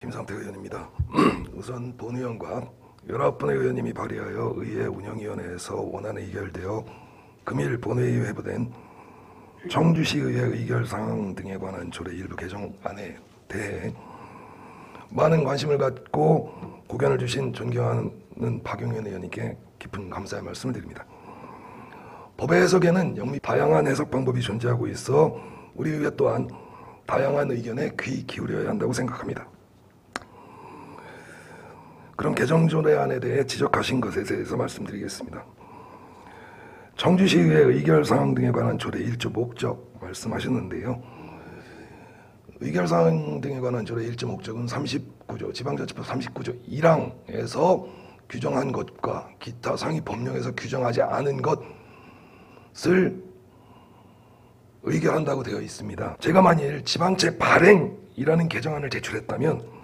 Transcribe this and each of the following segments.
김상태 의원입니다. 우선 본의원과 19분의 의원님이 발의하여 의회 운영위원회에서 원안에 의결되어 금일 본회의에 회부된 청주시의회 의결사항 등에 관한 조례 일부 개정안에 대해 많은 관심을 갖고 고견을 주신 존경하는 박용현 의원님께 깊은 감사의 말씀을 드립니다. 법의 해석에는 영미 다양한 해석 방법이 존재하고 있어 우리 의회 또한 다양한 의견에 귀 기울여야 한다고 생각합니다. 그럼 개정조례안에 대해 지적하신 것에 대해서 말씀드리겠습니다. 청주시의회 의결사항 등에 관한 조례 1조 목적 말씀하셨는데요. 의결사항 등에 관한 조례 1조 목적은 39조 지방자치법 39조 1항에서 규정한 것과 기타 상위 법령에서 규정하지 않은 것을 의결한다고 되어 있습니다. 제가 만일 지방채 발행이라는 개정안을 제출했다면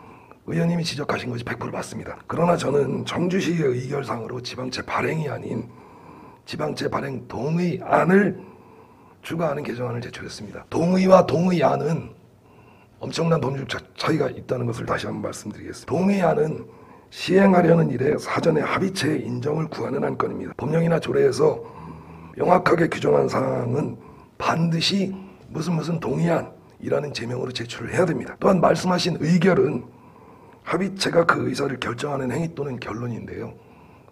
의원님이 지적하신 것이 100% 맞습니다. 그러나 저는 청주시의 의결상으로 지방채 발행이 아닌 지방채 발행 동의안을 추가하는 개정안을 제출했습니다. 동의와 동의안은 엄청난 법률 차이가 있다는 것을 다시 한번 말씀드리겠습니다. 동의안은 시행하려는 일에 사전에 합의체의 인정을 구하는 안건입니다. 법령이나 조례에서 명확하게 규정한 사항은 반드시 무슨 동의안이라는 제명으로 제출을 해야 됩니다. 또한 말씀하신 의결은 합의체가 그 의사를 결정하는 행위 또는 결론인데요.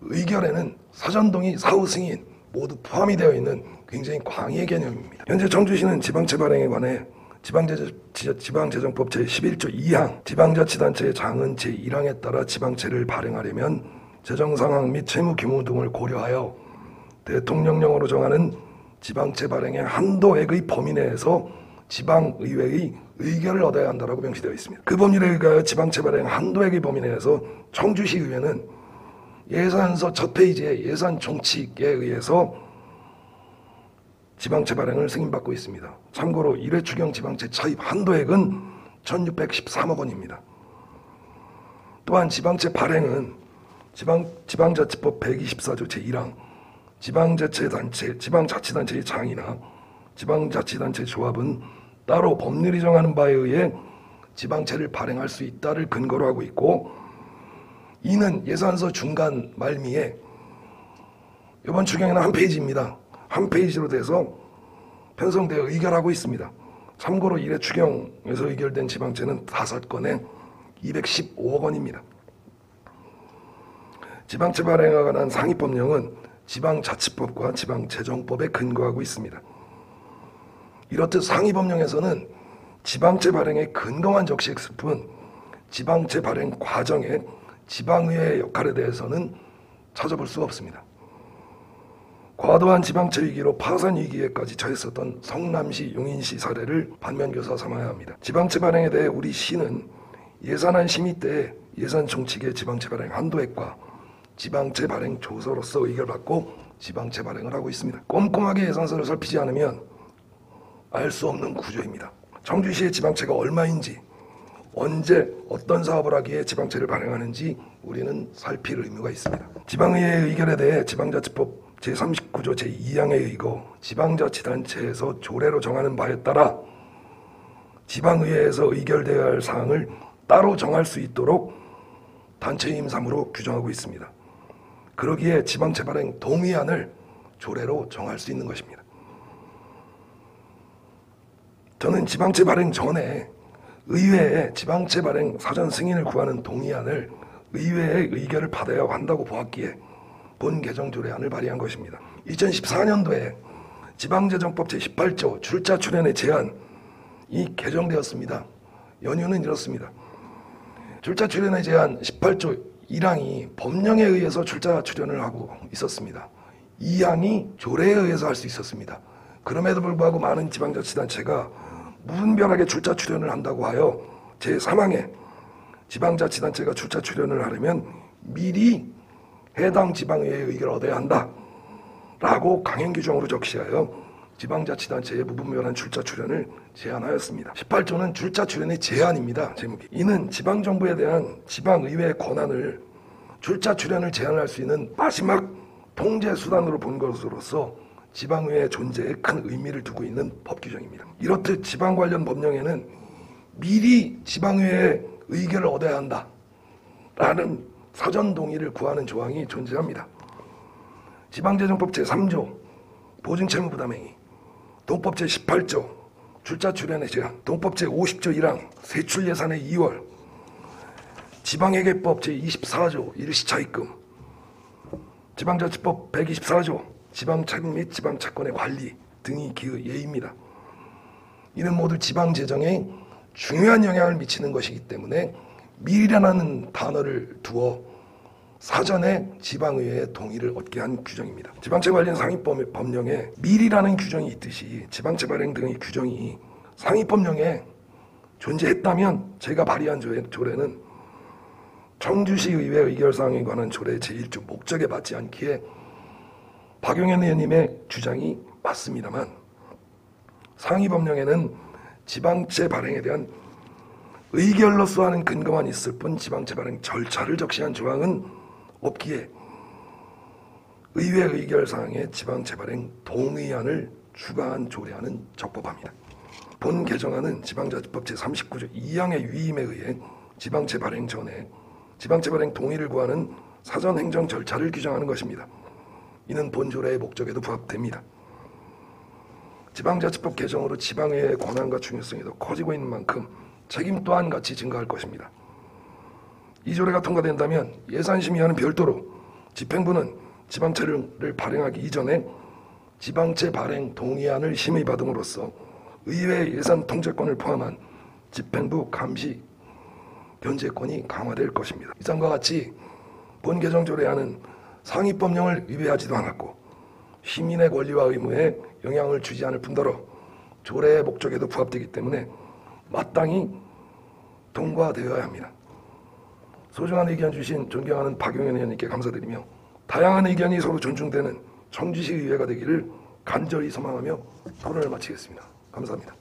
의결에는 사전동의, 사후승인 모두 포함이 되어 있는 굉장히 광의의 개념입니다. 현재 청주시는 지방채 발행에 관해 지방재정법 제11조 2항 지방자치단체의 장은 제1항에 따라 지방채를 발행하려면 재정상황 및 채무 규모 등을 고려하여 대통령령으로 정하는 지방채 발행의 한도액의 범위 내에서 지방의회의 의결을 얻어야 한다고 명시되어 있습니다. 그 법률에 의하여 지방채 발행 한도액의 범위 내에서 청주시의회는 예산서 첫 페이지의 예산 총칙에 의해서 지방채 발행을 승인받고 있습니다. 참고로 1회 추경 지방채 차입 한도액은 1613억 원입니다. 또한 지방채 발행은 지방자치법 124조 제1항 지방자치단체의 장이나 지방자치단체 조합은 따로 법률이 정하는 바에 의해 지방채를 발행할 수 있다를 근거로 하고 있고, 이는 예산서 중간 말미에 이번 추경에는 한 페이지입니다. 한 페이지로 돼서 편성되어 의결하고 있습니다. 참고로 1회 추경에서 의결된 지방채는 5건에 215억 원입니다. 지방채 발행에 관한 상위법령은 지방자치법과 지방재정법에 근거하고 있습니다. 이렇듯 상위법령에서는 지방채 발행에 근거만 적시했을 뿐 지방채 발행 과정에 지방의회의 역할에 대해서는 찾아볼 수 없습니다. 과도한 지방채 위기로 파산 위기에까지 처했었던 성남시, 용인시 사례를 반면교사 삼아야 합니다. 지방채 발행에 대해 우리 시는 예산안 심의 때 예산 총칙의 지방채 발행 한도액과 지방채 발행 조서로서 의결받고 지방채 발행을 하고 있습니다. 꼼꼼하게 예산서를 살피지 않으면 알 수 없는 구조입니다. 청주시의 지방채가 얼마인지, 언제 어떤 사업을 하기에 지방채를 발행하는지 우리는 살필 의무가 있습니다. 지방의회의 의결에 대해 지방자치법 제39조 제2항에 의거 지방자치단체에서 조례로 정하는 바에 따라 지방의회에서 의결되어야 할 사항을 따로 정할 수 있도록 단체 임상으로 규정하고 있습니다. 그러기에 지방채 발행 동의안을 조례로 정할 수 있는 것입니다. 저는 지방채 발행 전에 의회에 지방채 발행 사전 승인을 구하는 동의안을 의회의 의결을 받아야 한다고 보았기에 본 개정조례안을 발의한 것입니다. 2014년도에 지방재정법 제18조 출자 출연의 제한이 개정되었습니다. 연유는 이렇습니다. 출자 출연의 제한 18조 1항이 법령에 의해서 출자 출연을 하고 있었습니다. 2항이 조례에 의해서 할 수 있었습니다. 그럼에도 불구하고 많은 지방자치단체가 무분별하게 출자 출연을 한다고 하여 제3항에 지방자치단체가 출자 출연을 하려면 미리 해당 지방의회의 의결을 얻어야 한다라고 강행 규정으로 적시하여 지방자치단체의 무분별한 출자 출연을 제한하였습니다. 18조는 출자 출연의 제한입니다. 제목이. 이는 지방정부에 대한 지방의회의 권한을 출자 출연을 제한할 수 있는 마지막 통제 수단으로 본 것으로서 지방의회의 존재에 큰 의미를 두고 있는 법 규정입니다. 이렇듯 지방 관련 법령에는 미리 지방의회의 의결을 얻어야 한다라는 사전 동의를 구하는 조항이 존재합니다. 지방재정법 제3조 보증채무부담행위, 동법 제18조 출자 출연의 제한, 동법 제50조 1항 세출예산의 2월, 지방회계법 제24조 일시차입금, 지방자치법 124조 지방차금 및 지방채권의 관리 등이 기의 예입니다. 이는 모두 지방재정에 중요한 영향을 미치는 것이기 때문에 미리라는 단어를 두어 사전에 지방의회의 동의를 얻게 한 규정입니다. 지방채 관련 상위법령에 미리라는 규정이 있듯이 지방채 발행 등의 규정이 상위법령에 존재했다면 제가 발의한 조례는 청주시 의회 의결사항에 관한 조례 제1조 목적에 맞지 않기에 박용현 의원님의 주장이 맞습니다만, 상위법령에는 지방채 발행에 대한 의결로서 하는 근거만 있을 뿐 지방채 발행 절차를 적시한 조항은 없기에 의회 의결사항에 지방채 발행 동의안을 추가한 조례안은 적법합니다. 본 개정안은 지방자치법 제39조 2항의 위임에 의해 지방채 발행 전에 지방채 발행 동의를 구하는 사전 행정 절차를 규정하는 것입니다. 이는 본 조례의 목적에도 부합됩니다. 지방자치법 개정으로 지방의회의 권한과 중요성이 더 커지고 있는 만큼 책임 또한 같이 증가할 것입니다. 이 조례가 통과된다면 예산심의와는 별도로 집행부는 지방채를 발행하기 이전에 지방채 발행 동의안을 심의받음으로써 의회 예산 통제권을 포함한 집행부 감시 견제권이 강화될 것입니다. 이상과 같이 본 개정 조례안은 상위법령을 위배하지도 않았고 시민의 권리와 의무에 영향을 주지 않을 뿐더러 조례의 목적에도 부합되기 때문에 마땅히 통과되어야 합니다. 소중한 의견 주신 존경하는 박용현 의원님께 감사드리며 다양한 의견이 서로 존중되는 청주시 의회가 되기를 간절히 소망하며 토론을 마치겠습니다. 감사합니다.